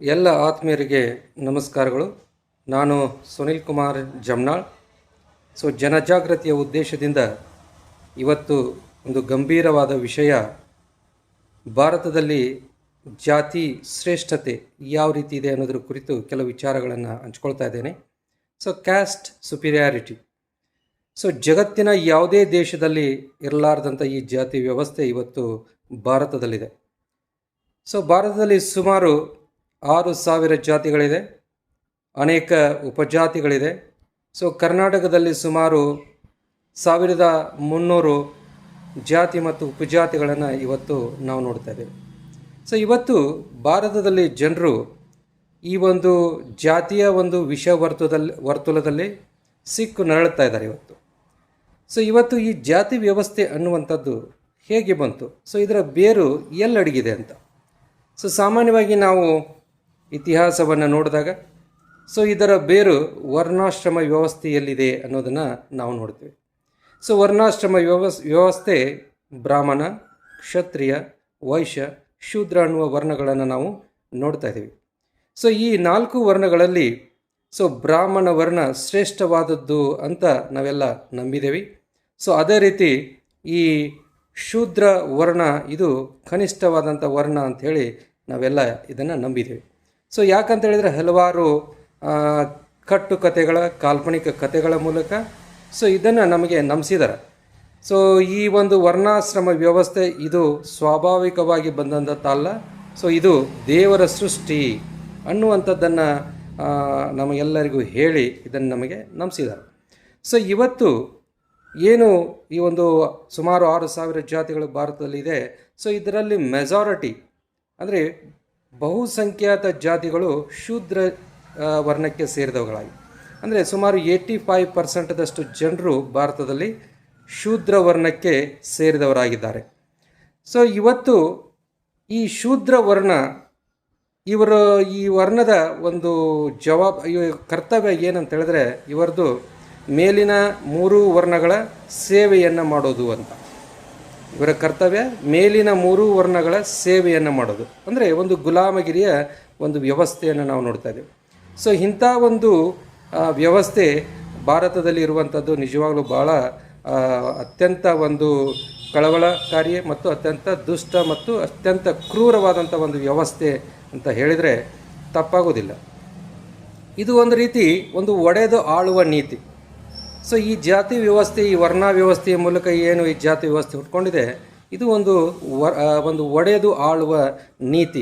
ಎಲ್ಲ ಆತ್ಮೀಯರಿಗೆ ನಮಸ್ಕಾರಗಳು. ನಾನು ಸುನಿಲ್ ಕುಮಾರ್ ಜಮ್ನಾಳ್. ಜನಜಾಗೃತಿಯ ಉದ್ದೇಶದಿಂದ ಇವತ್ತು ಒಂದು ಗಂಭೀರವಾದ ವಿಷಯ, ಭಾರತದಲ್ಲಿ ಜಾತಿ ಶ್ರೇಷ್ಠತೆ ಯಾವ ರೀತಿ ಇದೆ ಅನ್ನೋದ್ರ ಕುರಿತು ಕೆಲವು ವಿಚಾರಗಳನ್ನು ಹಂಚ್ಕೊಳ್ತಾ ಇದ್ದೇನೆ. Caste superiority. ಜಗತ್ತಿನ ಯಾವುದೇ ದೇಶದಲ್ಲಿ ಇರಲಾರ್ದಂಥ ಈ ಜಾತಿ ವ್ಯವಸ್ಥೆ ಇವತ್ತು ಭಾರತದಲ್ಲಿದೆ. ಭಾರತದಲ್ಲಿ ಸುಮಾರು 6,000 ಜಾತಿಗಳಿದೆ, ಅನೇಕ ಉಪಜಾತಿಗಳಿದೆ. ಕರ್ನಾಟಕದಲ್ಲಿ ಸುಮಾರು 1,300 ಜಾತಿ ಮತ್ತು ಉಪಜಾತಿಗಳನ್ನು ಇವತ್ತು ನಾವು ನೋಡ್ತಾ ಇದ್ದೇವೆ. ಇವತ್ತು ಭಾರತದಲ್ಲಿ ಜನರು ಈ ಒಂದು ಜಾತಿಯ ಒಂದು ವಿಷ ವರ್ತುಲದಲ್ಲಿ ಸಿಕ್ಕು ನರಳುತ್ತಾ ಇದ್ದಾರೆ ಇವತ್ತು. ಇವತ್ತು ಈ ಜಾತಿ ವ್ಯವಸ್ಥೆ ಅನ್ನುವಂಥದ್ದು ಹೇಗೆ ಬಂತು, ಇದರ ಬೇರು ಎಲ್ಲಡಗಿದೆ ಅಂತ ಸಾಮಾನ್ಯವಾಗಿ ನಾವು ಇತಿಹಾಸವನ್ನು ನೋಡಿದಾಗ ಇದರ ಬೇರು ವರ್ಣಾಶ್ರಮ ವ್ಯವಸ್ಥೆಯಲ್ಲಿದೆ ಅನ್ನೋದನ್ನು ನಾವು ನೋಡ್ತೀವಿ. ವರ್ಣಾಶ್ರಮ ವ್ಯವಸ್ಥೆ ಬ್ರಾಹ್ಮಣ, ಕ್ಷತ್ರಿಯ, ವೈಶ್ಯ, ಶೂದ್ರ ಅನ್ನುವ ವರ್ಣಗಳನ್ನು ನಾವು ನೋಡ್ತಾ ಇದ್ದೀವಿ. ಈ 4 ವರ್ಣಗಳಲ್ಲಿ ಬ್ರಾಹ್ಮಣ ವರ್ಣ ಶ್ರೇಷ್ಠವಾದದ್ದು ಅಂತ ನಾವೆಲ್ಲ ನಂಬಿದ್ದೇವೆ. ಅದೇ ರೀತಿ ಈ ಶೂದ್ರ ವರ್ಣ ಇದು ಕನಿಷ್ಠವಾದಂಥ ವರ್ಣ ಅಂಥೇಳಿ ನಾವೆಲ್ಲ ಇದನ್ನು ನಂಬಿದ್ದೇವೆ. ಯಾಕಂತ ಹೇಳಿದರೆ ಹಲವಾರು ಕಟ್ಟುಕತೆಗಳ, ಕಾಲ್ಪನಿಕ ಕಥೆಗಳ ಮೂಲಕ ಇದನ್ನು ನಮಗೆ ನಂಬಿಸಿದ್ದಾರೆ. ಈ ಒಂದು ವರ್ಣಾಶ್ರಮ ವ್ಯವಸ್ಥೆ ಇದು ಸ್ವಾಭಾವಿಕವಾಗಿ ಬಂದಂಥದ್ದಲ್ಲ, ಇದು ದೇವರ ಸೃಷ್ಟಿ ಅನ್ನುವಂಥದ್ದನ್ನು ನಮಗೆಲ್ಲರಿಗೂ ಹೇಳಿ ಇದನ್ನು ನಮಗೆ ನಂಬಿಸಿದ್ದಾರೆ. ಇವತ್ತು ಏನು ಈ ಒಂದು ಸುಮಾರು 6,000 ಜಾತಿಗಳು ಭಾರತದಲ್ಲಿದೆ. ಇದರಲ್ಲಿ ಮೆಜಾರಿಟಿ ಅಂದರೆ ಬಹುಸಂಖ್ಯಾತ ಜಾತಿಗಳು ಶೂದ್ರ ವರ್ಣಕ್ಕೆ ಸೇರಿದವುಗಳಾಗಿ, ಅಂದರೆ ಸುಮಾರು 85% ಜನರು ಭಾರತದಲ್ಲಿ ಶೂದ್ರ ವರ್ಣಕ್ಕೆ ಸೇರಿದವರಾಗಿದ್ದಾರೆ. ಇವತ್ತು ಈ ಶೂದ್ರ ವರ್ಣ ಇವರ ಈ ವರ್ಣದ ಒಂದು ಕರ್ತವ್ಯ ಏನಂತ ಹೇಳಿದ್ರೆ, ಇವರದು ಮೇಲಿನ 3 ವರ್ಣಗಳ ಸೇವೆಯನ್ನು ಮಾಡೋದು ಅಂತ. ಇವರ ಕರ್ತವ್ಯ ಮೇಲಿನ 3 ವರ್ಣಗಳ ಸೇವೆಯನ್ನು ಮಾಡೋದು, ಅಂದರೆ ಒಂದು ಗುಲಾಮಗಿರಿಯ ಒಂದು ವ್ಯವಸ್ಥೆಯನ್ನು ನಾವು ನೋಡ್ತಾ ಇದ್ದೇವೆ. ಇಂಥ ಒಂದು ವ್ಯವಸ್ಥೆ ಭಾರತದಲ್ಲಿ ಇರುವಂಥದ್ದು ನಿಜವಾಗಲೂ ಭಾಳ ಅತ್ಯಂತ ಒಂದು ಕಳವಳಕಾರಿ ಮತ್ತು ಅತ್ಯಂತ ದುಷ್ಟ ಮತ್ತು ಅತ್ಯಂತ ಕ್ರೂರವಾದಂಥ ಒಂದು ವ್ಯವಸ್ಥೆ ಅಂತ ಹೇಳಿದರೆ ತಪ್ಪಾಗೋದಿಲ್ಲ. ಇದು ಒಂದು ರೀತಿ ಒಂದು ಒಡೆದು ಆಳುವ ನೀತಿ. ಈ ಜಾತಿ ವ್ಯವಸ್ಥೆ, ಈ ವರ್ಣ ವ್ಯವಸ್ಥೆಯ ಮೂಲಕ ಏನು ಈ ಜಾತಿ ವ್ಯವಸ್ಥೆ ಹುಟ್ಕೊಂಡಿದೆ, ಇದು ಒಂದು ಒಡೆದು ಆಳುವ ನೀತಿ.